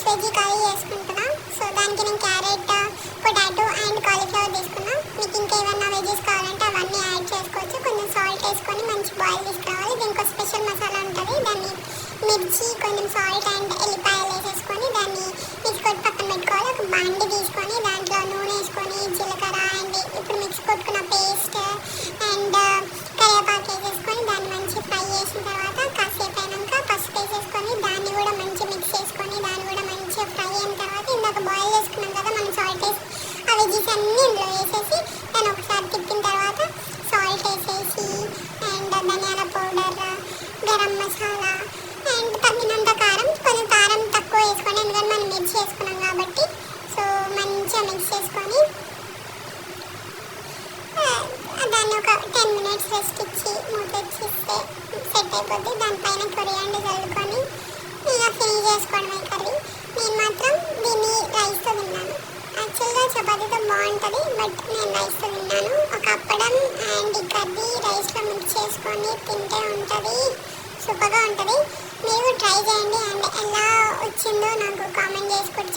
Veg curry చేసుకుంటున్నా. So దానికి నేను క్యారెట్, పొటాటో అండ్ కాలీఫ్లవర్ తీసుకున్నా. మీకు ఇంకా ఏమైనా వెజెస్ కావాలంటే అవన్నీ యాడ్ చేసుకోవచ్చు. కొంచెం సాల్ట్ వేసుకొని మంచి బాయిల్ తీసుకురావాలి. దీనికి ఒక స్పెషల్ మసాలా ఉంటుంది. దాన్ని మిర్చి, కొంచెం సాల్ట్ అండ్ ఎల్లిపాయలు వేసేసుకొని దాన్ని మిక్స్ కొట్టి పక్కన పెట్టుకోవాలి. ఒక బండి తీసుకొని దాంట్లో నూనె వేసుకొని జీలకర్ర అండ్ ఇప్పుడు మిక్స్ కొట్టుకున్న పేస్ట్ అండ్ కరివేపాకు వేసేసుకొని దాన్ని మంచి ఫ్రై చేసిన తర్వాత కాసేపు అయినాక పసుపు వేసేసుకొని దాన్ని కూడా మంచి మిక్స్ చేసుకొని దాన్ని కూడా మంచిగా ఫ్రై అయిన తర్వాత ఇందాక బాయిల్ చేసుకున్నాం కదా మనం సాల్ట్ వేసి ఆ వెజెస్ అన్నీ ఇందులో వేసేసి దాన్ని ఒకసారి తిప్పిన తర్వాత సాల్ట్ వేసేసి అండ్ ధనియాల పౌడర్, గరం మసాలా అండ్ తగినంత కారం, కొంచెం కారం తక్కువ వేసుకోండి ఎందుకంటే మనం మిర్చి వేసుకున్నాం కాబట్టి. సో మంచిగా మిక్స్ చేసుకొని దాన్ని ఒక 10 minutes రెస్ట్ ఇచ్చి మూత ఇచ్చిస్తే సెట్ అయిపోద్ది. దానిపైన కొరియాండర్ చల్లుకొని ఇక ఫినిష్ చేసుకోవడమే కర్రీ. నేను మాత్రం దీన్ని రైస్తో తిన్నాను. యాక్చువల్గా చపాతీతో బాగుంటుంది, బట్ నేను రైస్తో తిన్నాను. ఒక అప్పడం అండ్ కర్రీ రైస్లో మిక్స్ చేసుకొని తింటే ఉంటుంది, సూపర్గా ఉంటుంది. మీరు ట్రై చేయండి అండ్ ఎలా వచ్చిందో నాకు కామెంట్ చేసుకుంటే